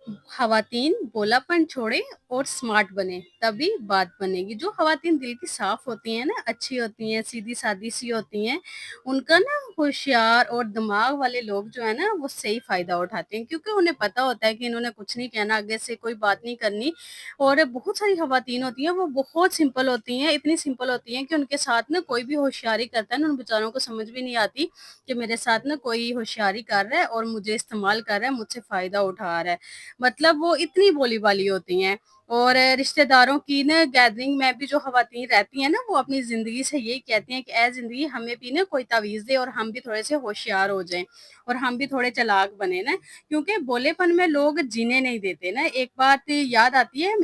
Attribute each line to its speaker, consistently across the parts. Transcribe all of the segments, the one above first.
Speaker 1: ख़वातीन भोलापन छोड़ें और स्मार्ट बनें, तभी बात बनेगी। जो ख़वातीन दिल की साफ़ होती हैं ना, अच्छी होती हैं, सीधी-सादी सी होती हैं, उनका ना होशियार और दिमाग वाले लोग जो है ना, वो सही फ़ायदा उठाते हैं क्योंकि उन्हें पता होता है कि इन्होंने कुछ नहीं कहना, आगे से कोई बात नहीं करनी। और बहुत सारी ख़वातीन होती हैं, वो बहुत सिंपल होती हैं, इतनी सिंपल होती हैं कि उनके साथ ना कोई भी होशियारी करता है ना, उन बेचारों को समझ भी नहीं आती कि मेरे साथ ना कोई होशियारी कर रहा है और मुझे इस्तेमाल कर रहा है, मुझसे फ़ायदा उठा रहा है। मतलब वो इतनी भोली भाली होती हैं। और रिश्तेदारों की ना गैदरिंग में भी जो ख़वातीन रहती हैं ना, वो अपनी ज़िंदगी से यही कहती हैं कि ऐ ज़िंदगी हमें भी ना कोई तावीज़ दे और हम भी थोड़े से होशियार हो जाएँ और हम भी थोड़े चालाक बने ना, क्योंकि भोलेपन में लोग जीने नहीं देते ना। एक बात याद आती है,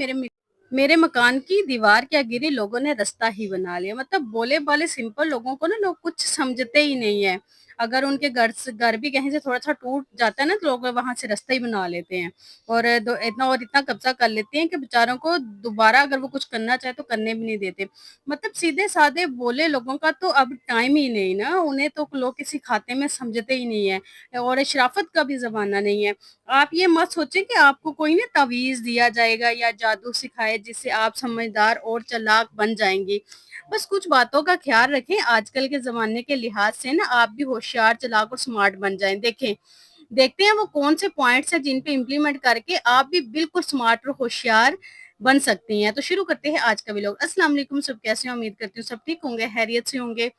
Speaker 1: मेरे मकान की दीवार क्या गिरी, लोगों ने रास्ता ही बना लिया। मतलब भोले-भाले सिंपल लोगों को ना लोग कुछ समझते ही नहीं है। अगर उनके घर भी कहीं से थोड़ा-सा टूट जाता है ना, तो लोग वहाँ से रास्ता ही बना लेते हैं और दो इतना कब्ज़ा कर लेते हैं कि बेचारों को दोबारा अगर वो कुछ करना चाहे तो करने भी नहीं देते। मतलब सीधे-साधे भोले लोगों का तो अब टाइम ही नहीं ना, उन्हें तो लोग किसी खाते में समझते ही नहीं है और शराफ़त का भी ज़माना नहीं है। आप ये मत सोचें कि आपको कोई ना तावीज़ दिया जाएगा या जादू सिखाए जिससे आप समझदार और चालाक बन जाएँगी। बस कुछ बातों का ख़्याल रखें, आजकल के ज़माने के लिहाज़ से ना आप भी होशियार, चालाक और स्मार्ट बन जाएँ। देखते हैं वो कौन से पॉइंट्स हैं जिन पे इम्प्लीमेंट करके आप भी बिल्कुल स्मार्ट और होशियार बन सकती हैं। तो शुरू करते हैं आज का व्लॉग। अस्सलाम वालेकुम, सब कैसे हैं? उम्मीद करती हूँ सब ठीक होंगे, खैरियत से होंगे।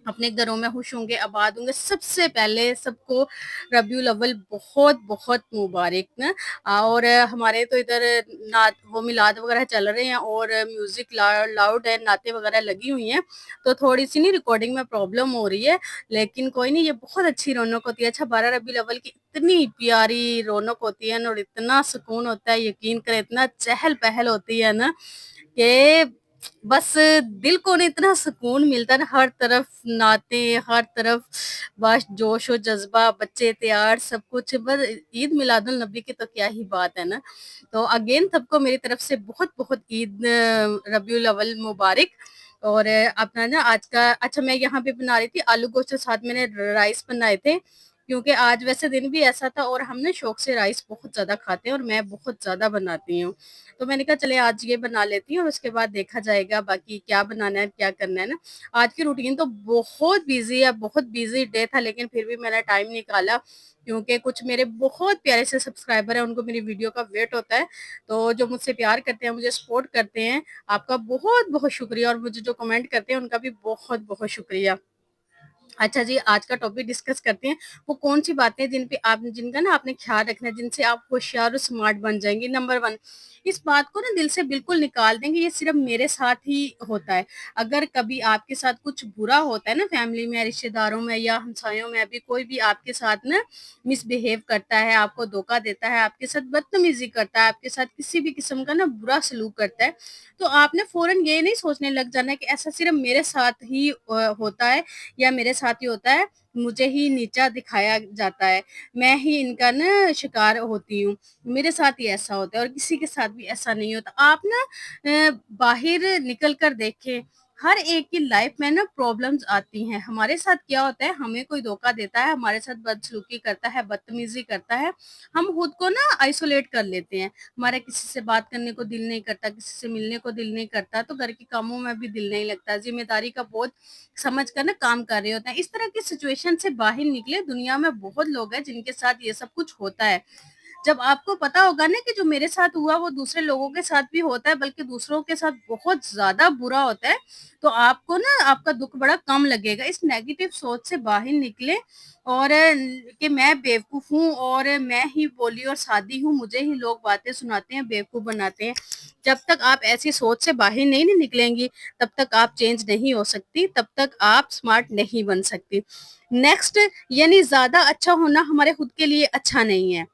Speaker 1: अपने घरों में खुश होंगे, आबाद होंगे। सबसे पहले सबको रबीउल अव्वल बहुत-बहुत मुबारक ना। और हमारे तो इधर नात वो मिलाद वगैरह चल रहे हैं और म्यूज़िक लाउड है, नातें वगैरह लगी हुई हैं, तो थोड़ी-सी नहीं रिकॉर्डिंग में प्रॉब्लम हो रही है, लेकिन कोई नहीं, ये बहुत अच्छी रौनक होती है। अच्छा, 12 रबीउल अव्वल की इतनी प्यारी रौनक होती है ना और इतना सुकून होता है, यकीन करें, इतना चहल-पहल होती है ना कि बस दिल को ना इतना सुकून मिलता है ना, हर तरफ नाते, हर तरफ बस जोश और जज़्बा, बच्चे तैयार, सब कुछ। बस ईद मिलादुल नबी की तो क्या ही बात है ना। तो अगेन सबको मेरी तरफ से बहुत-बहुत ईद रबीउल अव्वल मुबारक। और अपना ना आज का अच्छा, मैं यहाँ पे बना रही थी आलू गोश्त के साथ मैंने राइस बनाए थे, क्योंकि आज वैसे दिन भी ऐसा था और हम ना शौक से राइस बहुत ज़्यादा खाते हैं और मैं बहुत ज़्यादा बनाती हूँ। तो मैंने कहा चले आज ये बना लेती हूँ और उसके बाद देखा जाएगा बाकी क्या बनाना है, क्या करना है ना। आज की रूटीन तो बहुत बिज़ी है, बहुत बिज़ी डे था, लेकिन फिर भी मैंने टाइम निकाला क्योंकि कुछ मेरे बहुत प्यारे से सब्सक्राइबर हैं, उनको मेरी वीडियो का वेट होता है। तो जो मुझसे प्यार करते हैं, मुझे सपोर्ट करते हैं, आपका बहुत-बहुत शुक्रिया और मुझे जो कमेंट करते हैं, उनका भी बहुत-बहुत शुक्रिया। अच्छा जी, आज का टॉपिक डिस्कस करते हैं, वो कौन-सी बातें जिन पे आप जिनका ना आपने ख़्याल रखना है, जिनसे आप होशियार और स्मार्ट बन जाएँगे। नंबर 1, इस बात को ना दिल से बिल्कुल निकाल देंगे, ये सिर्फ़ मेरे साथ ही होता है। अगर कभी आपके साथ कुछ बुरा होता है ना, फैमिली में, रिश्तेदारों में या हमसायों में, अभी कोई भी आपके साथ ना मिसबिहेव करता है, आपको धोखा देता है, आपके साथ बदतमीज़ी करता है, आपके साथ किसी भी किस्म का ना बुरा सलूक करता है, तो आपने फ़ौरन ये नहीं सोचने लग जाना है कि ऐसा सिर्फ़ मेरे साथ ही होता है या मेरे साथ ही होता है, मुझे ही नीचा दिखाया जाता है, मैं ही इनका ना शिकार होती हूँ, मेरे साथ ही ऐसा होता है और किसी के साथ भी ऐसा नहीं होता। आप ना बाहिर निकल कर देखें, हर एक की लाइफ में ना प्रॉब्लम्स आती हैं। हमारे साथ क्या होता है, हमें कोई धोखा देता है, हमारे साथ बदसलूकी करता है, बदतमीज़ी करता है, हम खुद को ना आइसोलेट कर लेते हैं। हमारा किसी से बात करने को दिल नहीं करता, किसी से मिलने को दिल नहीं करता, तो घर के कामों में भी दिल नहीं लगता, ज़िम्मेदारी का बोझ समझ कर ना काम कर रहे होते हैं। इस तरह की सिचुएशन से बाहर निकले, दुनिया में बहुत लोग हैं जिनके साथ ये सब कुछ होता है। जब आपको पता होगा ना कि जो मेरे साथ हुआ वो दूसरे लोगों के साथ भी होता है, बल्कि दूसरों के साथ बहुत ज़्यादा बुरा होता है, तो आपको ना आपका दुःख बड़ा कम लगेगा। इस नेगेटिव सोच से बाहर निकलें और कि मैं बेवकूफ़ हूँ और मैं ही भोली और सादी हूँ, मुझे ही लोग बातें सुनाते हैं, बेवकूफ़ बनाते हैं। जब तक आप ऐसी सोच से बाहर नहीं ना निकलेंगी, तब तक आप चेंज नहीं हो सकती, तब तक आप स्मार्ट नहीं बन सकती। नेक्स्ट, यानी ज़्यादा अच्छा होना हमारे खुद के लिए अच्छा नहीं है।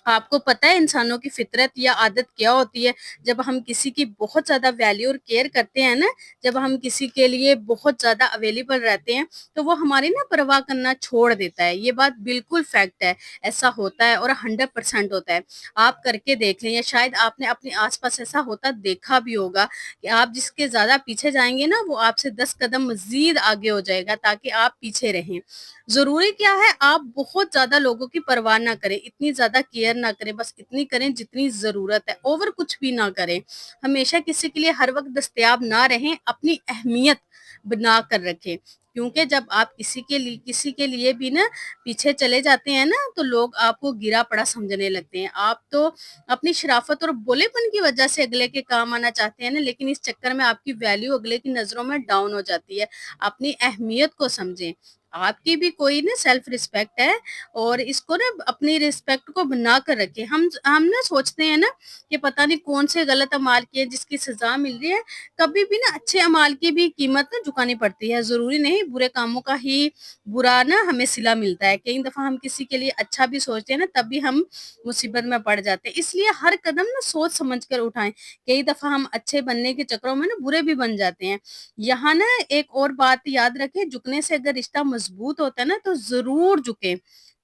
Speaker 1: आपको पता है इंसानों की फितरत या आदत क्या होती है? जब हम किसी की बहुत ज़्यादा वैल्यू और केयर करते हैं ना, जब हम किसी के लिए बहुत ज़्यादा अवेलेबल रहते हैं, तो वो हमारी ना परवाह करना छोड़ देता है। ये बात बिल्कुल फैक्ट है, ऐसा होता है और 100% होता है। आप करके देख लें या शायद आपने अपने आस-पास ऐसा होता देखा भी होगा कि आप जिसके ज़्यादा पीछे जाएँगे ना, वो आपसे 10 कदम मज़ीद आगे हो जाएगा ताकि आप पीछे रहें। ज़रूरी क्या है, आप बहुत ज़्यादा लोगों की परवाह ना करें, इतनी ज़्यादा केयर ना करें, बस इतनी करें जितनी ज़रूरत है, ओवर कुछ भी ना करें। हमेशा किसी के लिए हर वक़्त दस्तयाब ना रहें, अपनी अहमियत बना कर रखें। क्योंकि जब आप किसी के लिए भी ना पीछे चले जाते हैं ना, तो लोग आपको गिरा पड़ा समझने लगते हैं। आप तो अपनी शराफत और भोलेपन की वजह से अगले के काम आना चाहते हैं ना, लेकिन इस चक्कर में आपकी वैल्यू अगले की नज़रों में डाउन हो जाती है। अपनी अहमियत को समझें। आपकी भी कोई ना सेल्फ रिस्पेक्ट है, और इसको ना अपनी रिस्पेक्ट को बना कर रखें। हम ना सोचते हैं ना कि पता नहीं कौन से गलत अमाल किए जिसकी सज़ा मिल रही है। कभी भी ना अच्छे अमाल की भी कीमत ना चुकानी पड़ती है। ज़रूरी नहीं बुरे कामों का ही बुरा ना हमें सिला मिलता है। कई दफ़ा हम किसी के लिए अच्छा भी सोचते हैं ना, तब भी हम मुसीबत में पड़ जाते हैं। इसलिए हर कदम ना सोच समझ कर उठाएँ। कई दफ़ा हम अच्छे बनने के चक्करों में ना बुरे भी बन जाते हैं। यहाँ ना एक और बात याद रखें, झुकने से अगर रिश्ता मज़बूत होता है ना, तो ज़रूर झुकें।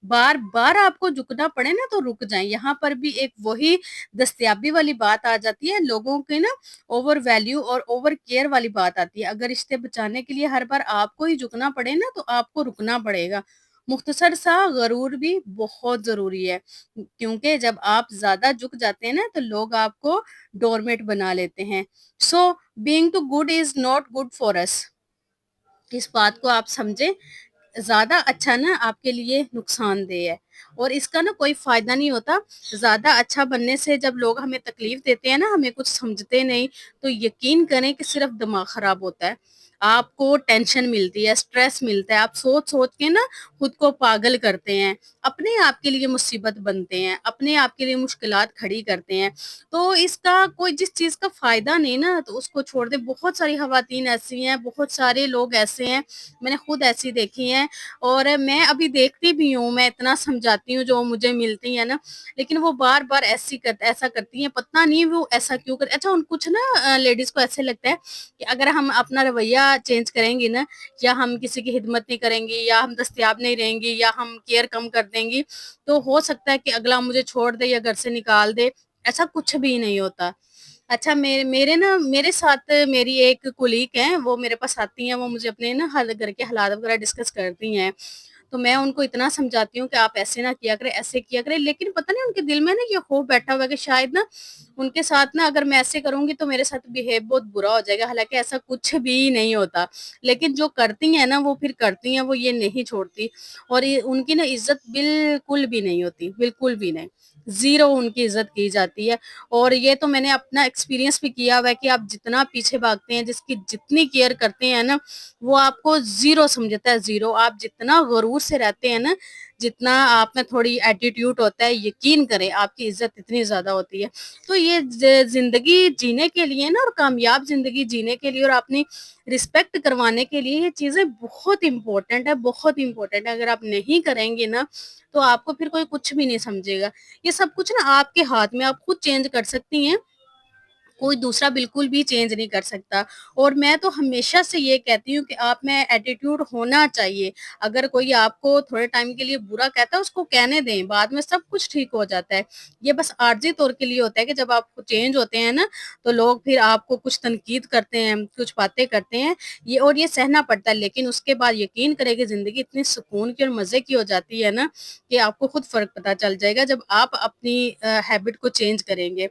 Speaker 1: बार-बार आपको झुकना पड़े ना, तो रुक जाएँ। यहाँ पर भी एक वही दस्तयाबी वाली बात आ जाती है। लोगों के ना ओवर वैल्यू और ओवर केयर वाली बात आती है। अगर रिश्ते बचाने के लिए हर बार आपको ही झुकना पड़े ना, तो आपको रुकना पड़ेगा। मुख्तसर सा गरूर भी बहुत ज़रूरी है, क्योंकि जब आप ज़्यादा झुक जाते हैं ना, तो लोग आपको डोरमेट बना लेते हैं। So being too good is not good for us. इस बात को आप समझें। ज़्यादा अच्छा ना आपके लिए नुकसानदेह है, और इसका ना कोई फ़ायदा नहीं होता। ज़्यादा अच्छा बनने से जब लोग हमें तकलीफ़ देते हैं ना, हमें कुछ समझते नहीं, तो यकीन करें कि सिर्फ़ दिमाग ख़राब होता है। आपको टेंशन मिलती है, स्ट्रेस मिलता है, आप सोच-सोच के ना खुद को पागल करते हैं, अपने आप के लिए मुसीबत बनते हैं, अपने आप के लिए मुश्किलात खड़ी करते हैं। तो इसका कोई जिस चीज़ का फ़ायदा नहीं ना, तो उसको छोड़ दें। बहुत सारी ख़वातीन ऐसी हैं, बहुत सारे लोग ऐसे हैं, मैंने खुद ऐसी देखी हैं, और मैं अभी देखती भी हूँ। मैं इतना समझाती हूँ जो मुझे मिलती हैं ना, लेकिन वो बार-बार ऐसा करती हैं, पता नहीं वो ऐसा क्यों कर अच्छा, उन कुछ ना लेडीज़ को ऐसे लगता है कि अगर हम अपना रवैया चेंज करेंगी ना, या हम किसी की खिदमत नहीं करेंगी, या हम दस्तयाब नहीं रहेंगी, या हम केयर कम कर देंगी, तो हो सकता है कि अगला मुझे छोड़ दे या घर से निकाल दे। ऐसा कुछ भी नहीं होता। अच्छा, मेरे साथ मेरी एक कोलीग हैं, वो मेरे पास आती हैं, वो मुझे अपने ना हर घर के हालात वगैरह डिस्कस करती हैं। तो मैं उनको इतना समझाती हूँ कि आप ऐसे ना किया करें, ऐसे किया करें, लेकिन पता नहीं उनके दिल में ना ये खौफ बैठा हुआ है कि शायद ना उनके साथ ना अगर मैं ऐसे करूँगी तो मेरे साथ बिहेव बहुत बुरा हो जाएगा, हालाँकि ऐसा कुछ भी नहीं होता। लेकिन जो करती हैं ना, वो फिर करती हैं, वो ये नहीं छोड़ती, और ये उनकी ना इज़्ज़त बिल्कुल भी नहीं होती, बिल्कुल भी नहीं। ज़ीरो उनकी इज़्ज़त की जाती है। और ये तो मैंने अपना एक्सपीरियंस भी किया हुआ है कि आप जितना पीछे भागते हैं, जिसकी जितनी केयर करते हैं ना, वो आपको ज़ीरो समझता है, ज़ीरो। आप जितना गरूर से रहते हैं ना, जितना आप में थोड़ी एटीट्यूड होता है, यकीन करें आपकी इज़्ज़त इतनी ज़्यादा होती है। तो ये ज़िंदगी जीने के लिए ना, और कामयाब ज़िंदगी जीने के लिए और अपनी रिस्पेक्ट करवाने के लिए ये चीज़ें बहुत इम्पोर्टेंट है, बहुत इम्पोर्टेंट है। अगर आप नहीं करेंगे ना, तो आपको फिर कोई कुछ भी नहीं समझेगा। ये सब कुछ ना आपके हाथ में, आप खुद चेंज कर सकती हैं, कोई दूसरा बिल्कुल भी चेंज नहीं कर सकता। और मैं तो हमेशा से ये कहती हूँ कि आप में एटीट्यूड होना चाहिए। अगर कोई आपको थोड़े टाइम के लिए बुरा कहता है, उसको कहने दें, बाद में सब कुछ ठीक हो जाता है। ये बस आर्ज़ी तौर के लिए होता है कि जब आप चेंज होते हैं ना, तो लोग फिर आपको कुछ तनकीद करते हैं, कुछ बातें करते हैं, ये सहना पड़ता है। लेकिन उसके बाद यकीन करें कि ज़िंदगी इतनी सुकून की और मज़े की हो जाती है ना, कि आपको खुद फ़र्क पता चल जाएगा जब आप अपनी हैबिट को चेंज करेंगे।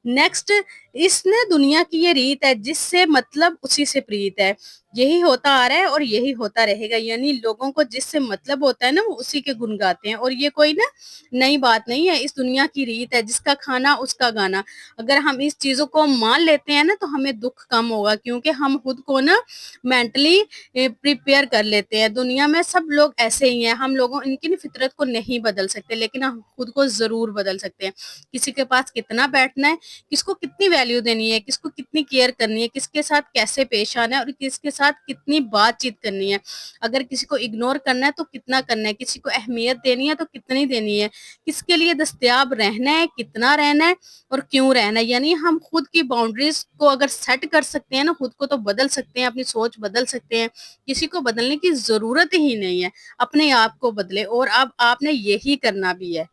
Speaker 1: नेक्स्ट, इस ना दुनिया की ये रीत है, जिससे मतलब उसी से प्रीत है। यही होता आ रहा है और यही होता रहेगा, यानी लोगों को जिससे मतलब होता है ना, वो उसी के गुण गाते हैं, और ये कोई ना नई बात नहीं है, इस दुनिया की रीत है, जिसका खाना उसका गाना। अगर हम इस चीज़ों को मान लेते हैं ना, तो हमें दुःख कम होगा, क्योंकि हम खुद को ना मेंटली प्रिपेयर कर लेते हैं। दुनिया में सब लोग ऐसे ही हैं, हम लोगों इनकी ना फितरत को नहीं बदल सकते, लेकिन हम खुद को ज़रूर बदल सकते हैं। किसी के पास कितना बैठना है, किसको कितनी वैल्यू देनी है, किसको कितनी केयर करनी है, किसके साथ कैसे पेश आना है, और किसके साथ कितनी बातचीत करनी है। अगर किसी को इग्नोर करना है तो कितना करना है, किसी को अहमियत देनी है तो कितनी देनी है, किसके लिए दस्तयाब रहना है, कितना रहना है, और क्यों रहना है। यानी हम खुद की बाउंड्रीज को अगर सेट कर सकते हैं ना, खुद को तो बदल सकते हैं, अपनी सोच बदल सकते हैं। किसी को बदलने की ज़रूरत ही नहीं है, अपने आप को बदले, और अब आपने यही करना भी है।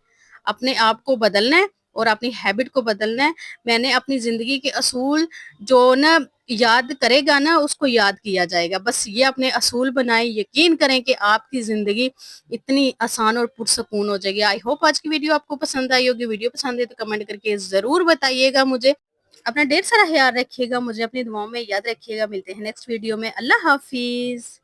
Speaker 1: अपने आप को बदलना है और अपनी हैबिट को बदलना है। मैंने अपनी ज़िंदगी के असूल जो ना یاد کرے گا نا اس کو یاد کیا جائے گا. بس یہ اپنے اصول بنائیں, یقین کریں کہ آپ کی زندگی اتنی آسان اور پرسکون ہو جائے گی. آئی ہوپ آج کی ویڈیو آپ کو پسند آئی ہوگی. ویڈیو پسند ہے تو کمنٹ کر کے ضرور بتائیے گا مجھے. اپنا ڈھیر سارا خیال رکھیے گا, مجھے اپنی دعاؤں میں یاد رکھیے گا. ملتے ہیں نیکسٹ ویڈیو میں. اللہ حافظ.